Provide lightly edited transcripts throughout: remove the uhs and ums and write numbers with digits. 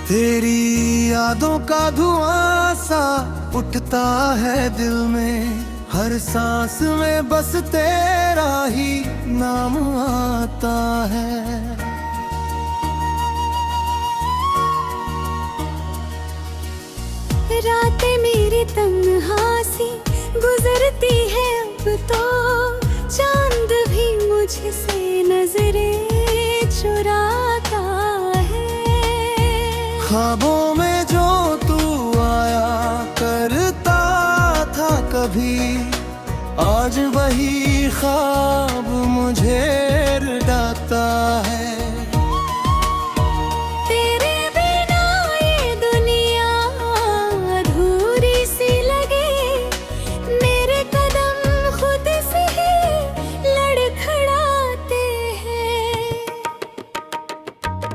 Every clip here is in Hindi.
तेरी यादों का धुआं सा उठता है दिल में, हर सांस में बस तेरा ही नाम आता है। रातें मेरी तन्हासी गुजरती है अब तो, चांद भी मुझसे नजरें चुराता है। ख्वाबों में जो तू आया करता था कभी, आज वही ख्वाब मुझे रुलाता है। तेरे बिना ये दुनिया अधूरी सी लगे, मेरे कदम खुद से ही लड़खड़ाते हैं।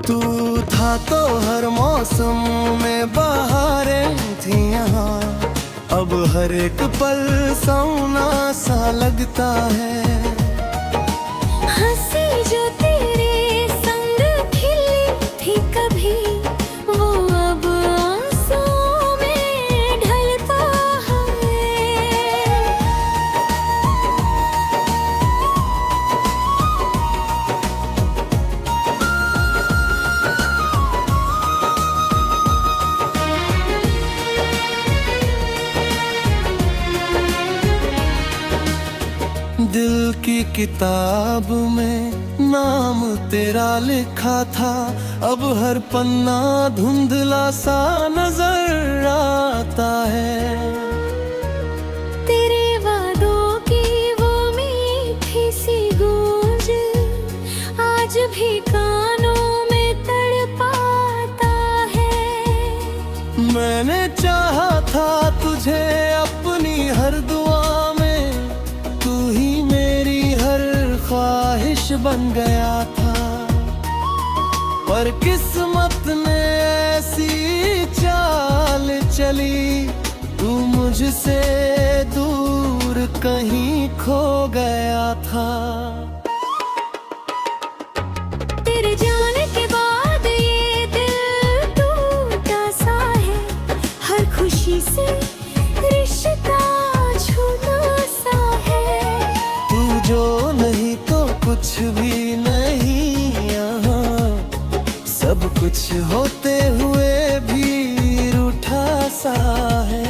तू था तो हर मौसम में बहारें थी यहाँ, अब हर एक पल सौना सा लगता है। हंसी जो तेरे संग खिली थी कभी, वो अब आंसुओं में ढलता है। दिल की किताब में नाम तेरा लिखा था, अब हर पन्ना धुंधला सा नजर आता है। तेरे वादों की वो मीठी सी गूंज आज भी कानों में तड़पाता है। मैंने चाहा था तुझे अपनी हर दुआ में, तू ही मेरी हर ख्वाहिश बन गया था। पर किस्मत ने ऐसी चाल चली, तू मुझसे दूर कहीं खो गया था। तेरे जाने के बाद ये दिल टूटा सा है, हर खुशी से रिश्ता छूटा सा है। तू जो नहीं तो कुछ भी नहीं यहाँ, सब कुछ होते हुए भी रूठा सा है।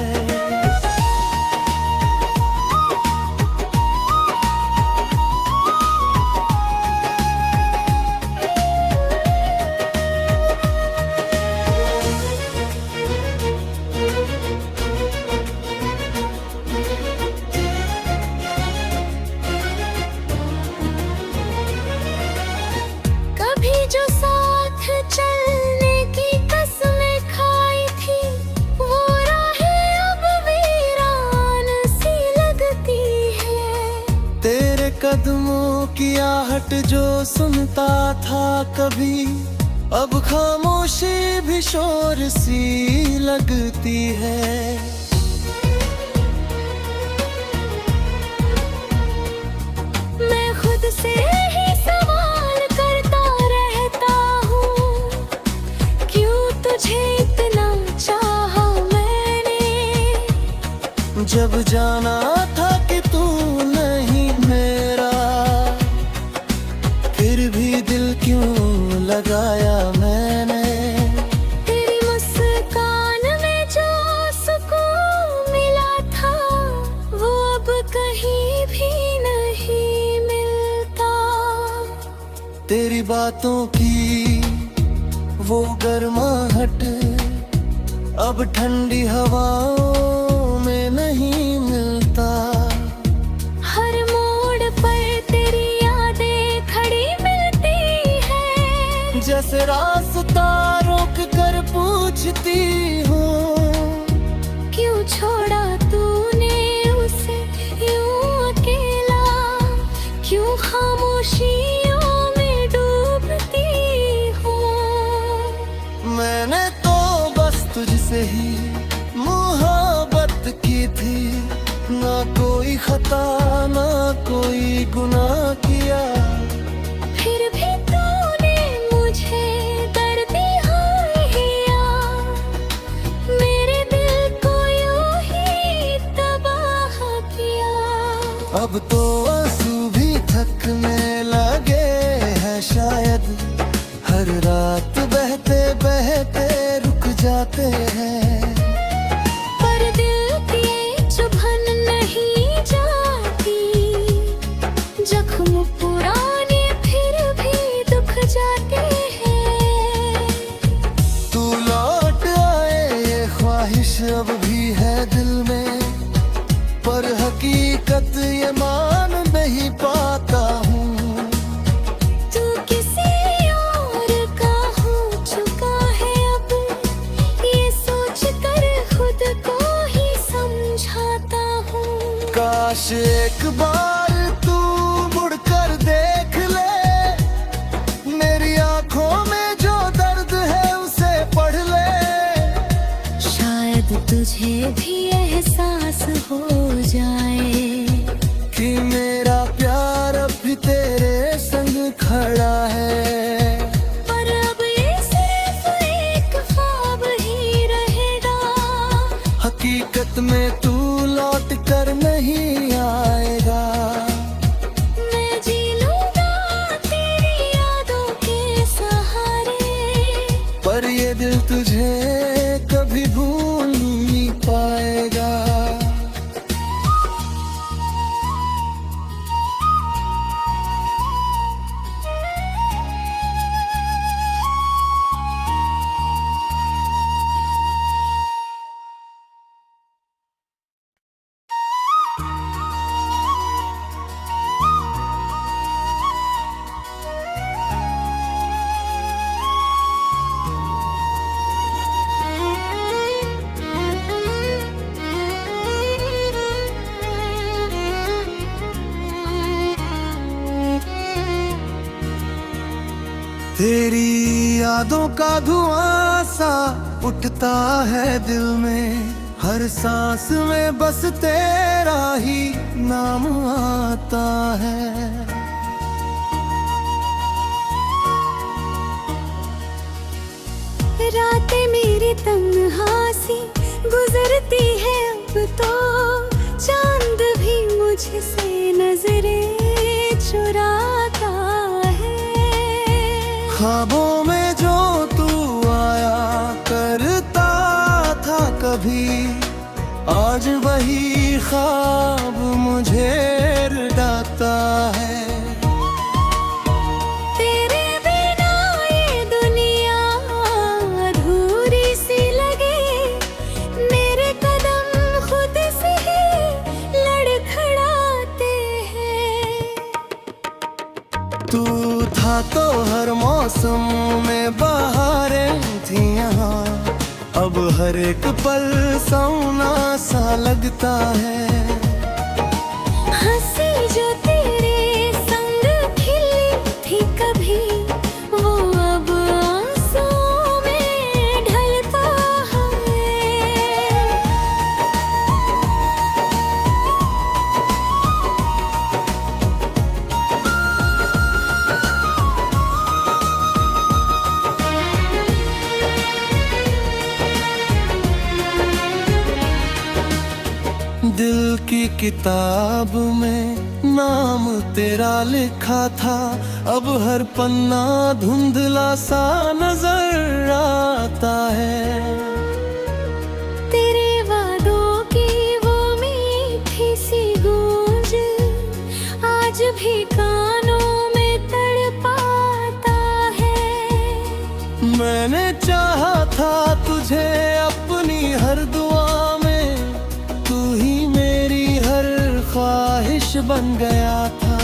कभी जो साथ चलने की कसमें खाई थी, वो राहें अब वीरान सी लगती है। तेरे कदमों की आहट जो सुनता था कभी, अब खामोशी भी शोर सी लगती है। मैं खुद से ही सवाल करता रहता हूँ, क्यों तुझे इतना चाहा मैंने। जब जाना था कि तू नहीं मेरा, फिर भी दिल क्यों लगाया मैंने। तेरी मुस्कान में जो सुकून मिला था, वो अब कहीं भी नहीं मिलता। तेरी बातों की वो गर्माहट अब ठंडी हवाओं में नहीं मिलता। हर मोड़ पर तेरी यादें खड़ी मिलती है, जैसे रास्ता रोक कर पूछती हूँ, क्यों छोड़ा तूने उसे यूं अकेला, क्यों खामोशियों में डूबती हूँ। मैंने तो बस तुझसे ही मोहब्बत की थी, ना कोई खता ना कोई गुनाह किया। फिर भी तूने मुझे दर्द दिया, अब तो आंसू भी थकने लगे हैं शायद, हर रात बहते बहते रुक जाते हैं। पर दिल की चुभन नहीं जाती, जख्म पुराने फिर भी दुख जाते हैं। तू लौट आए ये ख्वाहिश अब भी है दिल में, पर हकीकत ये मान नहीं पाता हूँ। तू किसी और का हो चुका है अब, ये सोच कर खुद को ही समझाता हूँ। काश एक बार तू मुड़कर देख ले, मेरी आंखों में जो दर्द है उसे पढ़ ले। शायद तुझे भी एहसास हो जाए कि मेरा प्यार अब भी तेरे संग खड़ा है। पर अब ये सिर्फ एक ख्वाब ही रहेगा, हकीकत में तू लौट कर नहीं आएगा। मैं जी लूंगा तेरी यादों के सहारे, पर ये दिल तुझे कभी भूल नहीं पाएगा। तेरी यादों का धुआं सा उठता है दिल में, हर सांस में बस तेरा ही नाम आता है। रातें मेरी तन्हा सी गुजरती है अब तो, चांद भी मुझसे नजरें चुराता है। ख्वाबों में जो तू आया करता था कभी, आज वही ख्वाब मुझे रुलाता है। तेरे बिना ये दुनिया अधूरी सी लगे, मेरे कदम खुद से ही लड़खड़ाते हैं। तू था तो हर मौसम में बहारें थी यहाँ, अब हर एक पल सौना सा लगता है। हंसी जो तेरे संग खिली थी कभी, वो अब आंसुओं में ढलता है। दिल की किताब में नाम तेरा लिखा था, अब हर पन्ना धुंधला सा नजर आता है। तेरे वादों की वो मीठी सी गूंज आज भी कानों में तड़पाता है। मैंने चाहा था तुझे अपनी हर दुआ में, तू ही मेरी हर ख्वाहिश बन गया था।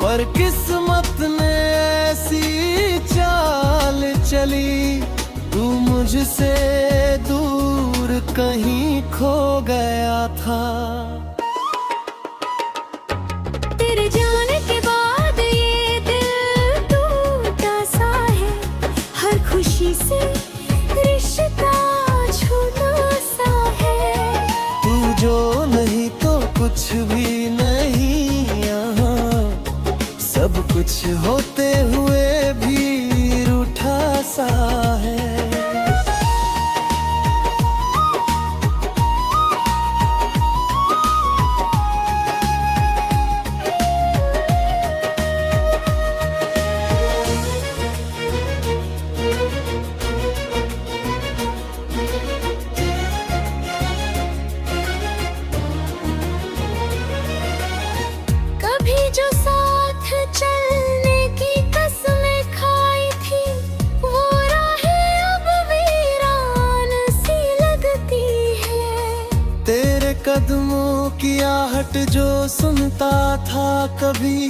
पर किस्मत ने ऐसी चाल चली, तू मुझसे दूर कहीं खो गया था। तेरे जाने के बाद ये दिल टूटा सा है, हर खुशी से रिश्ता छूटा सा है। तू जो नहीं तो कुछ भी नहीं यहाँ, सब कुछ होते हुए भी रूठा सा है। की आहट जो सुनता था कभी,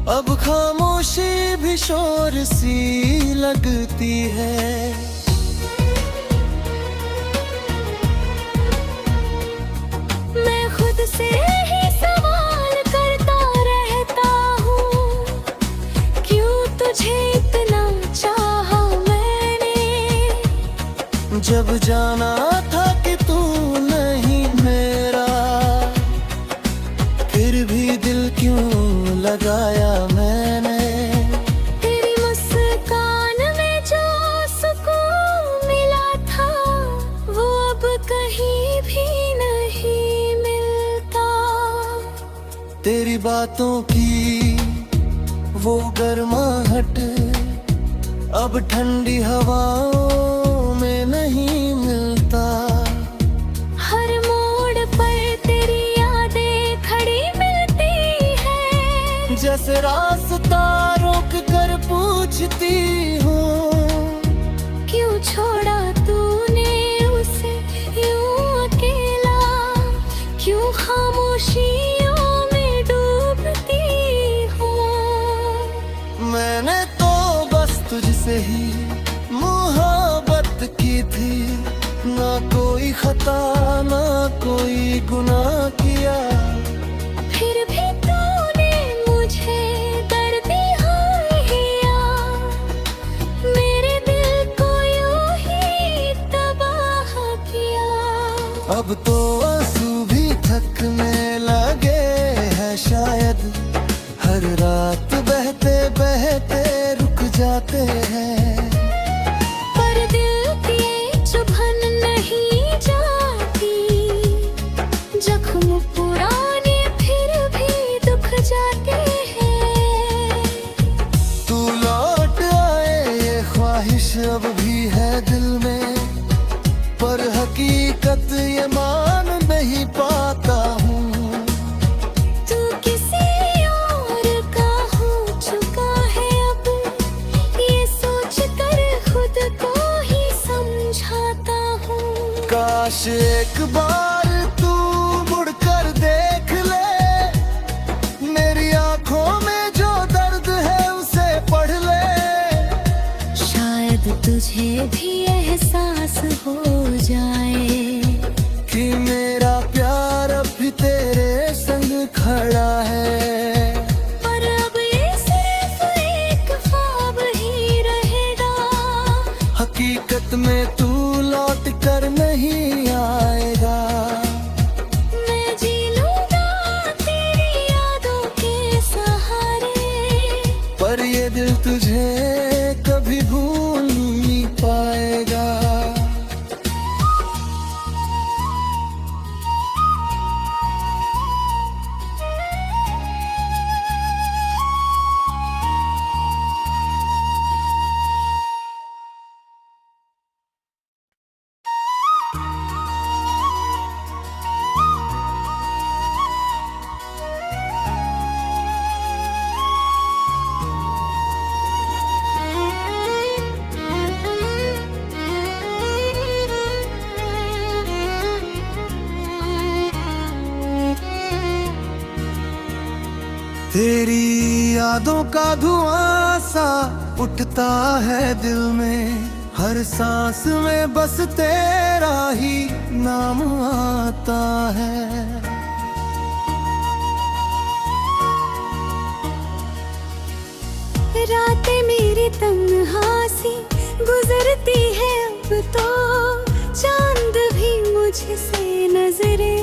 अब खामोशी भी शोर सी लगती है। मैं खुद से ही सवाल करता रहता हूँ, क्यों तुझे इतना चाहा मैंने। जब जाना था कि तू नहीं मेरा, फिर भी दिल क्यों लगाया मैंने। तेरी मुस्कान में जो सुकून मिला था, वो अब कहीं भी नहीं मिलता। तेरी बातों की वो गर्माहट अब ठंडी हवाओं में नहीं मिलता। हर मोड़ पर तेरी यादें खड़ी मिलती है, जैसे रास्ता रोक कर पूछती हूँ, क्यों छोड़ा तूने उसे यूं अकेला, क्यों खामोशियों में डूबती हूँ। मैंने तो बस तुझसे ही मोहब्बत की थी, ना कोई खता ना कोई गुनाह किया। फिर भी तूने मुझे दर्द दिया, मेरे दिल को यूं ही तबाह किया। अब तो आंसू भी थकने लगे हैं शायद, हर रात बहते बहते रुक जाते हैं। पर दिल की चुभन नहीं जाती, जख्म पुराने फिर भी दुख जाते हैं। तू लौट आए ये ख्वाहिश अब भी है दिल में, पर हकीकत ये मान नहीं पाता हूँ। तू किसी और का हो चुका है अब, ये सोच कर खुद को ही समझाता हूँ। काश एक बार तू मुड़कर देख ले, मेरी आंखों में जो दर्द है उसे पढ़ ले। शायद तुझे भी एहसास हो जाए कि मेरा प्यार अब भी तेरे संग खड़ा है। पर अब ये सिर्फ एक ख्वाब ही रहेगा, हकीकत में तू लौट कर नहीं आएगा। मैं जी लूंगा तेरी यादों के सहारे, पर ये दिल तुझे कभी भूल नहीं पाएगा। तेरी यादों का धुआं सा उठता है दिल में, हर सांस में बस तेरा ही नाम आता है। रातें मेरी तन्हासी गुजरती है अब तो, चांद भी मुझसे नजरें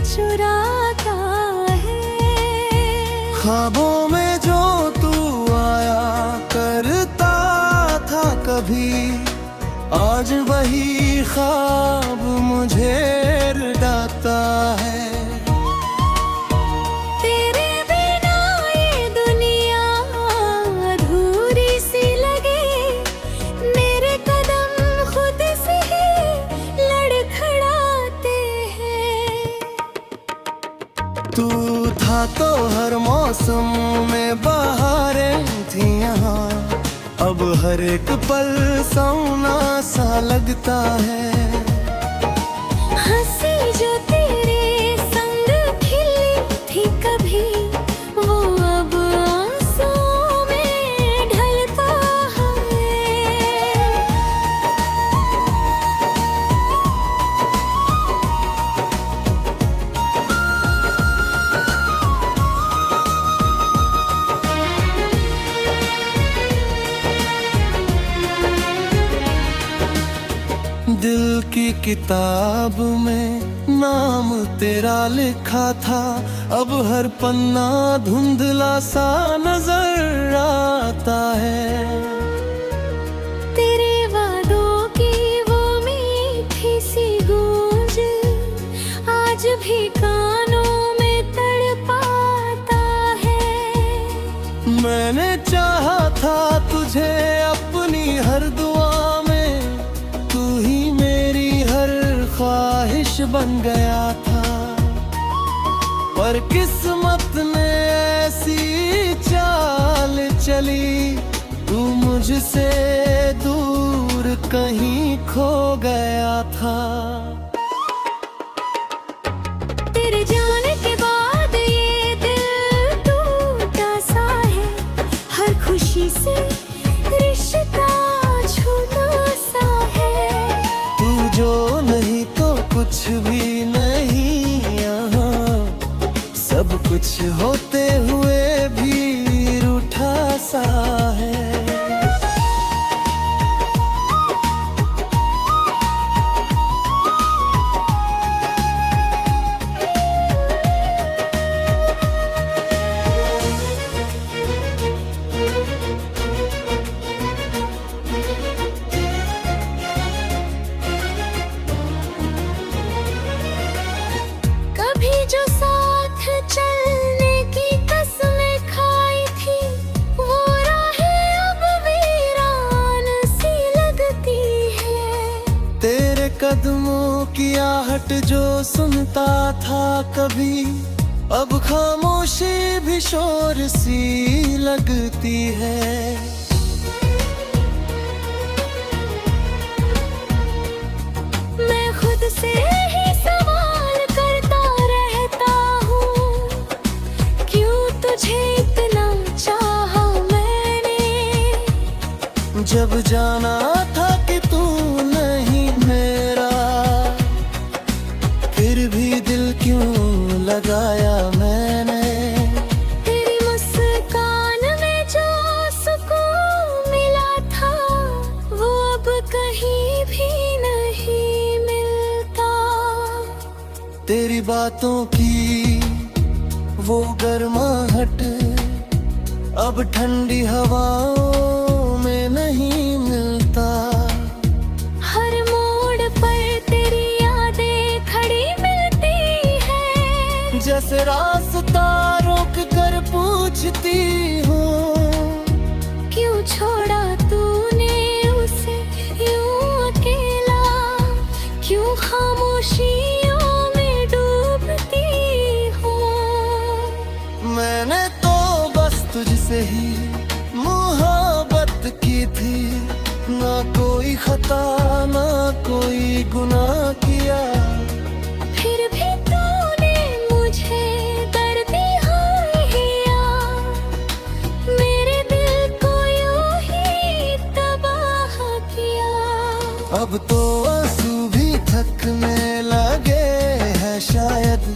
चुराता है। ख्वाबों में जो तू आया करता था कभी, आज वही ख्वाब मुझे रुलाता है। तेरे बिना ये दुनिया अधूरी सी लगे, मेरे कदम खुद से ही लड़खड़ाते हैं। तू था तो हर मौसम में बहारें थी यहाँ, अब हर एक पल सौना सा लगता है। हंसी जो तेरे संग किताब में नाम तेरा लिखा था, अब हर पन्ना धुंधला सा नजर आता है। तेरे वादों की वो मीठी सी गूंज आज भी कानों में तड़पाता है। मैंने चाहा था तुझे अपनी हर दुआ में, तू ही मेरी हर ख्वाहिश बन गया था। पर किस्मत ने ऐसी चाल चली, तू मुझसे दूर कहीं खो गया था। तेरे जाने के बाद ये दिल टूटा सा है, हर खुशी से रिश्ता छूटा सा है। तू जो नहीं तो कुछ भी नहीं यहाँ, सब कुछ होते हुए भी रूठा सा है। कभी जो साथ चलने की कसमें खाई थी, वो राहें अब वीरान सी लगती है। तेरे कदमों की आहट जो सुनता था कभी, अब खामोशी भी शोर सी लगती है। मैं खुद से ही सवाल करता रहता हूँ, क्यों तुझे इतना चाहा मैंने। जब जाना था कि तू नहीं मेरा, फिर भी दिल क्यों लगाया मैंने। तेरी मुस्कान में जो सुकून मिला था, वो अब कहीं भी नहीं मिलता। तेरी बातों की वो गर्माहट अब ठंडी हवाओं में नहीं मिलता। हर मोड़ पर तेरी यादें खड़ी मिलती है, जैसे रास्ता रोक कर पूछती हूँ, क्यों छोड़ा तूने उसे यूं अकेला, क्यों खामोशियों में डूबती हूँ। मैंने तो बस तुझसे ही मोहब्बत की थी, ना कोई खता ना कोई गुनाह किया। फिर भी तूने मुझे दर्द दिया, मेरे दिल को यूं ही तबाह किया। अब तो आंसू भी थकने लगे हैं शायद,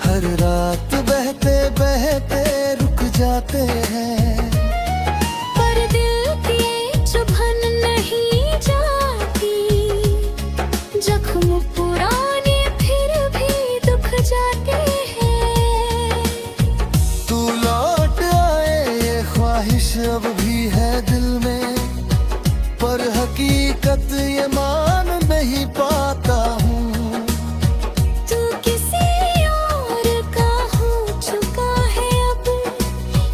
हर रात बहते बहते रुक जाते हैं। पर दिल की चुभन नहीं जाती, जख्म पुराने फिर भी दुख जाते हैं। तू लौट आए ये ख्वाहिश अब भी है दिल में, पर हकीकत ये मान नहीं पाता हूँ। तू किसी और का हो चुका है अब,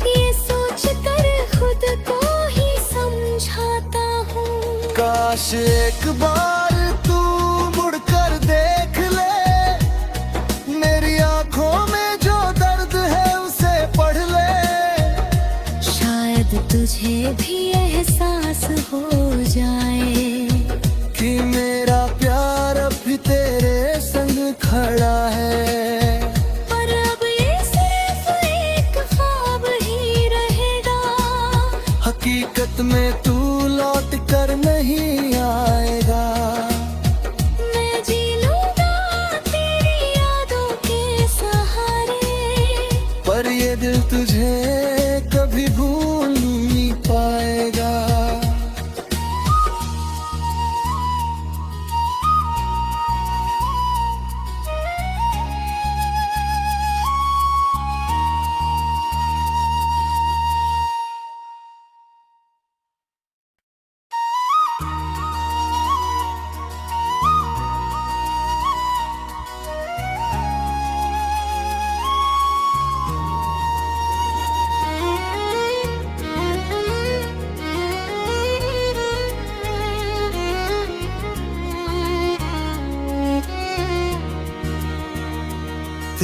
ये सोच कर खुद को ही समझाता हूँ। काश एक बार तू मुड़कर देख ले, मेरी आंखों में जो दर्द है उसे पढ़ ले। शायद तुझे भी एहसास हो जाए कि मेरा प्यार अब भी तेरे संग खड़ा है। पर अब ये सिर्फ एक ख्वाब ही रहेगा, हकीकत में तू लौट कर नहीं आएगा। मैं जी लूंगा तेरी यादों के सहारे, पर ये दिल तुझे कभी भूल नहीं पाएगा।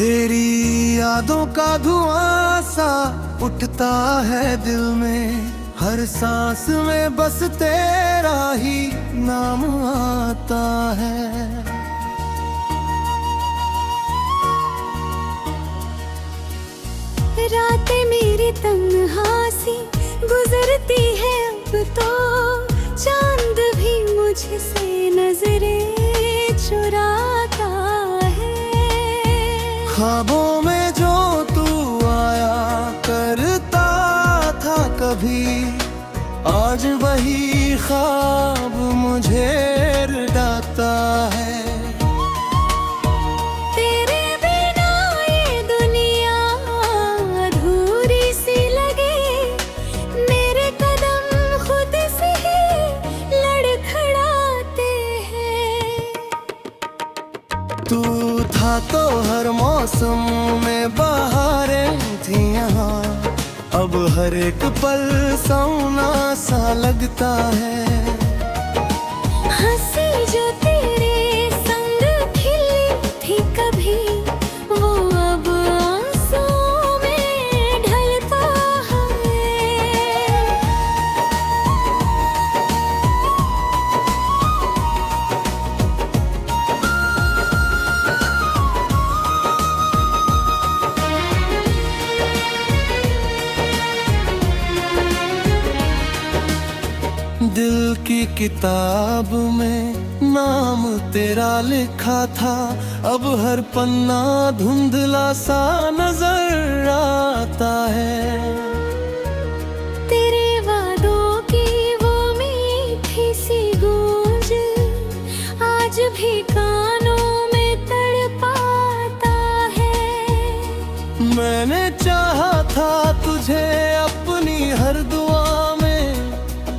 तेरी यादों का धुआं सा उठता है दिल में, हर सांस में बस तेरा ही नाम आता है। रातें मेरी तन्हासी गुजरती है अब तो, चांद भी मुझसे नजरें चुराता है। ख्वाबों में जो तू आया करता था कभी, आज वही ख्वाब मुझे रुलाता है। तेरे बिना ये दुनिया अधूरी सी लगे, मेरे कदम खुद से ही लड़खड़ाते हैं। तू था तो हर मौसम में बहारें थी यहाँ, अब हर एक पल सोना सा लगता है। हंसी जो तेरे संग खिली थी कभी, वो अब आंसुओं में ढलता है। दिल की किताब में नाम तेरा लिखा था, अब हर पन्ना धुंधला सा नजर आता है। तेरे वादों की वो मीठी सी गूंज आज भी कानों में तड़पाता है। मैंने चाहा था तुझे अपनी हर दुआ में,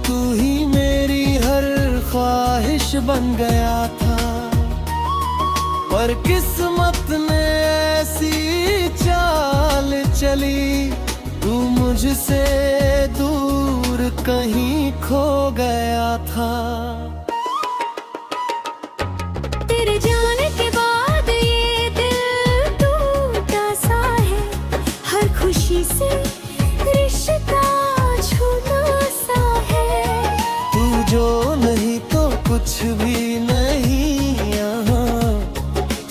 तू ही मेरी हर ख्वाहिश बन गया था। पर किस्मत ने ऐसी चाल चली, तू मुझसे दूर कहीं खो गया था। तेरे जाने के बाद ये दिल टूटा सा है, हर खुशी से रिश्ता छूटा सा है। तू जो नहीं तो कुछ भी नहीं यहाँ,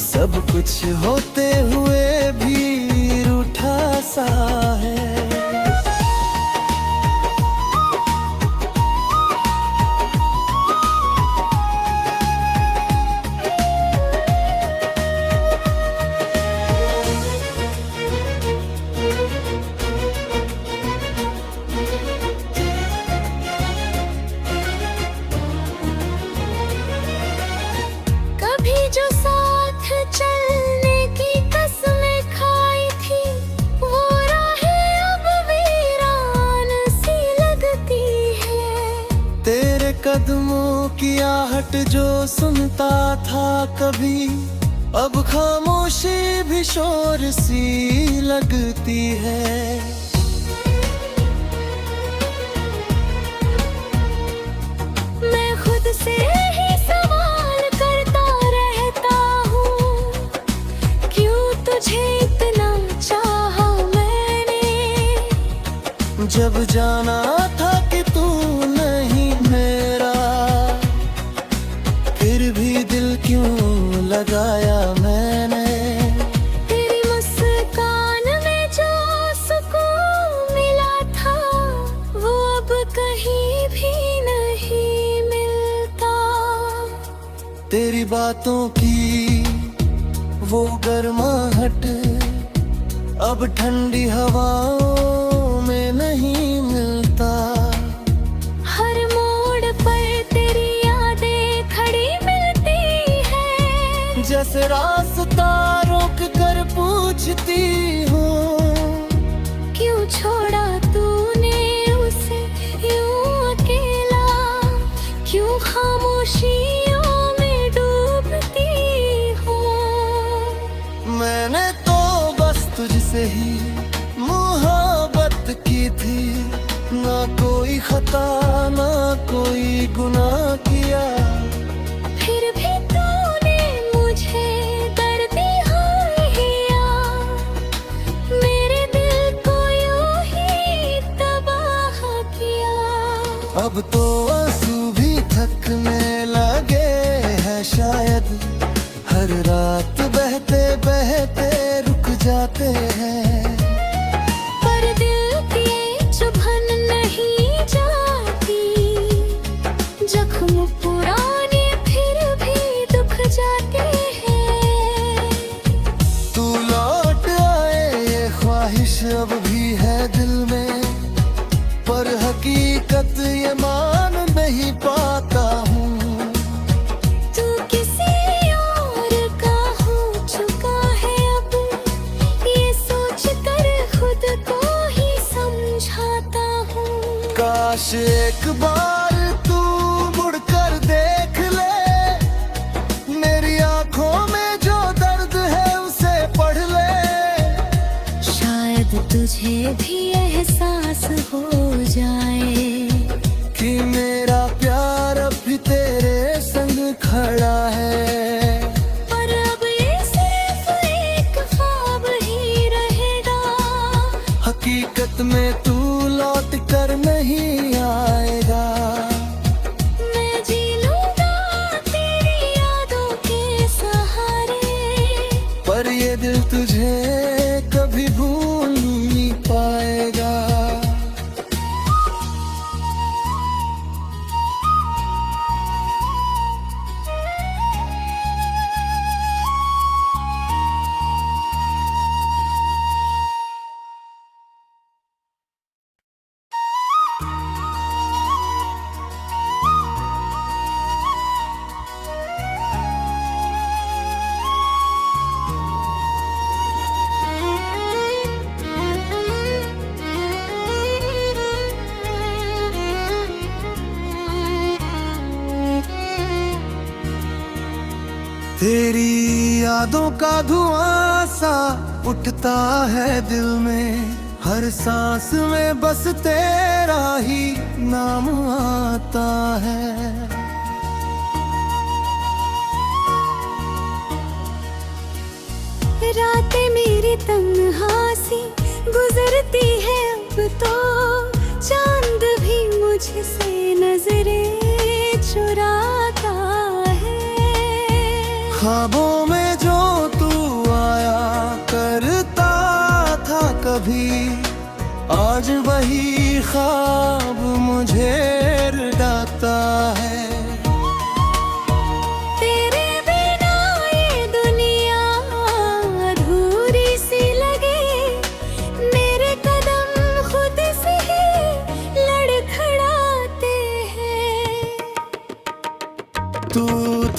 सब कुछ होते हुए भी रूठा सा है। कभी जो साथ चलने की कसमें खाई थी, वो राहें अब वीरान सी लगती है। तेरे कदमों की आहट जो सुनता था कभी, अब खामोशी भी शोर सी लगती है। मैं खुद से ही सवाल करता रहता हूँ, क्यों तुझे इतना चाहा मैंने। जब जाना था कि तू नहीं मेरा, फिर भी दिल क्यों लगाया मैंने। तेरी मुस्कान में जो सुकून मिला था, वो अब कहीं भी नहीं मिलता। तेरी बातों की वो गर्माहट अब ठंडी हवाओं में नहीं मिलता। हर मोड़ पर तेरी यादें खड़ी मिलती है, जैसे रास्ता रोक कर पूछती हूँ, क्यों छोड़ा तूने उसे यूं अकेला, क्यों खामोशियों में डूबती हूँ। मैंने तो बस तुझसे ही मोहब्बत की थी, ना कोई खता ना कोई गुनाह किया। फिर भी तूने मुझे दर्द दिया, अब तो आंसू भी थकने लगे हैं शायद, हर रात बहते बहते रुक जाते हैं। पर दिल की चुभन नहीं जाती, जख्म पुराने फिर भी दुख जाते हैं। तू लौट आए ये ख्वाहिश अब भी है दिल में, पर हकीकत ये मान नहीं पाता हूँ। तू किसी और का हो चुका है अब, ये सोच कर खुद को ही समझाता हूँ। काश एक बार तू मुड़कर देख ले, मेरी आंखों में जो दर्द है उसे पढ़ ले। शायद तुझे भी एहसास हो जाए कि मेरा प्यार अब भी तेरे संग खड़ा है। पर अब ये सिर्फ एक ख्वाब ही रहेगा, हकीकत में तू लौट कर नहीं आएगा। मैं जी लूंगा तेरी यादों के सहारे, पर ये दिल तुझे कभी भूल नहीं पाएगा। तेरी यादों का धुआं सा उठता है दिल में, हर सांस में बस तेरा ही नाम आता है। रातें मेरी तन्हासी गुजरती है अब तो, चांद भी मुझसे नजरें चुराता है। ख्वाबों में जो तू आया करता था कभी, आज वही ख्वाब मुझे रुलाता है। तेरे बिना ये दुनिया अधूरी सी लगे, मेरे कदम खुद से ही लड़खड़ाते हैं। तू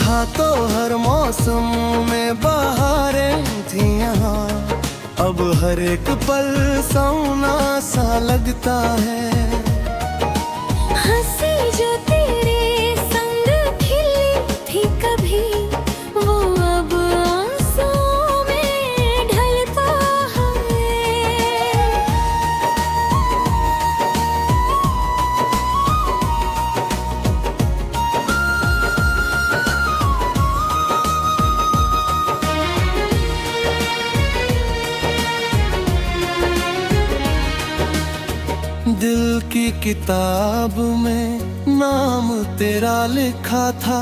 था तो हर मौसम में बहारें थी यहाँ, अब हर एक पल सौना सा लगता है। हंसी जो तेरे संग खिली थी कभी, वो अब आंसुओं में ढलता है। दिल की किताब में नाम तेरा लिखा था,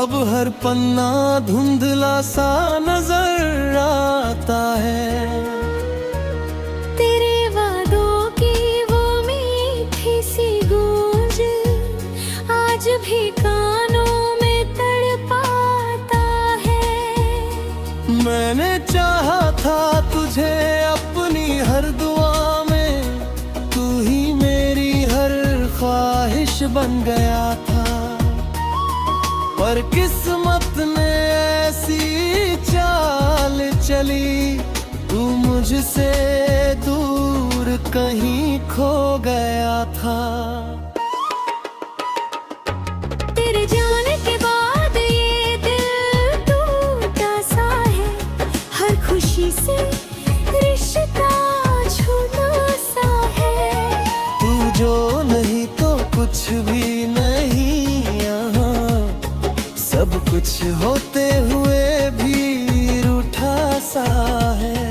अब हर पन्ना धुंधला सा नजर आता है। तेरे वादों की वो मीठी सी गूंज आज भी कानों में तड़पाता है। मैंने चाहा था तुझे अपनी हर दुआ में, तू ही मेरी हर ख्वाहिश बन गया था। पर किस्मत ने ऐसी चाल चली, तू मुझसे दूर कहीं खो गया था। तेरे जाने के बाद ये दिल टूटा सा है, हर खुशी से रिश्ता छूटा सा है। तू जो नहीं तो कुछ भी नहीं यहाँ, सब कुछ होते हुए भी रूठा सा है।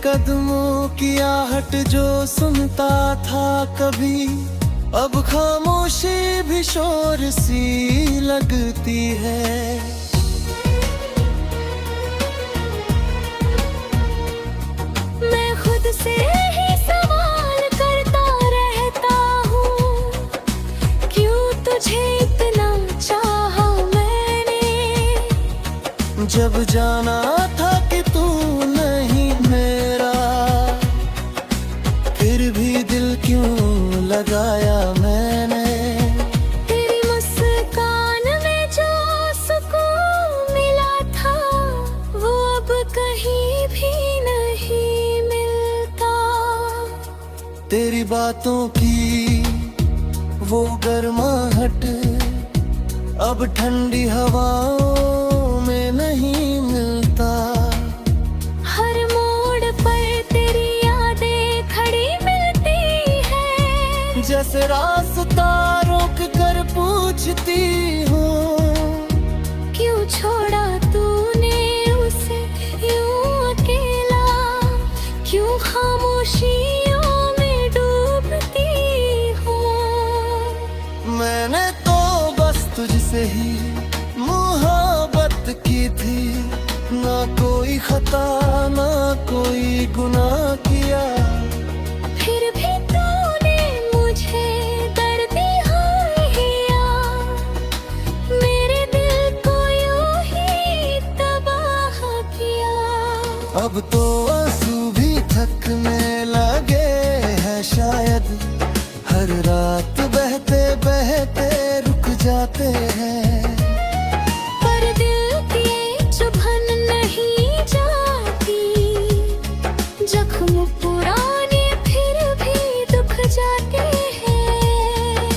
कदमों की आहट जो सुनता था कभी, अब खामोशी भी शोर सी लगती है। मैं खुद से ही सवाल करता रहता हूँ, क्यों तुझे इतना चाहा मैंने। जब जाना था कि तू नहीं मेरा, फिर भी दिल क्यों लगाया मैंने। तेरी मुस्कान में जो सुकून मिला था, वो अब कहीं भी नहीं मिलता। तेरी बातों की वो गर्माहट अब ठंडी हवाओं में नहीं मिलता। हर मोड़ पर तेरी यादें खड़ी मिलती है, जैसे रास्ता रोक कर पूछती हूँ, क्यों छोड़ा तूने उसे यूं अकेला, क्यों खामोशियों में डूबती हूँ। मैंने तो बस तुझसे ही मोहब्बत की थी, ना कोई खता ना कोई गुनाह किया। फिर भी तूने मुझे दर्द दिया, मेरे दिल को यूं ही तबाह किया। अब तो आंसू भी थकने लगे हैं शायद, हर रात बहते बहते रुक जाते हैं। पर दिल की चुभन नहीं जाती, जख्म पुराने फिर भी दुख जाते हैं।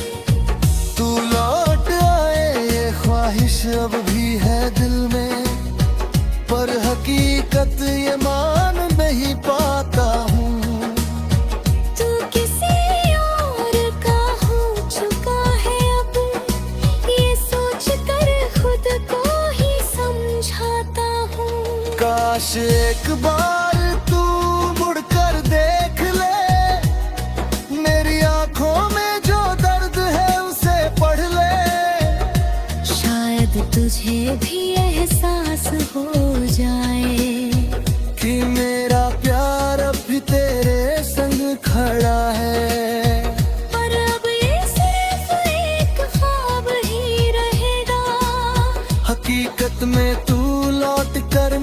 तू लौट आए ये ख्वाहिश अब भी है दिल में, पर हकीकत ये मान नहीं पाता हूँ। तू किसी और का हो चुका है अब, ये सोच कर खुद को ही समझाता हूँ। काश एक बार तू मुड़कर देख ले, मेरी आंखों में जो दर्द है उसे पढ़ ले। शायद तुझे भी एहसास हो जाए कि मेरा प्यार अब भी तेरे संग खड़ा है। पर अब ये सिर्फ एक ख्वाब ही रहेगा। हकीकत में तू लौट कर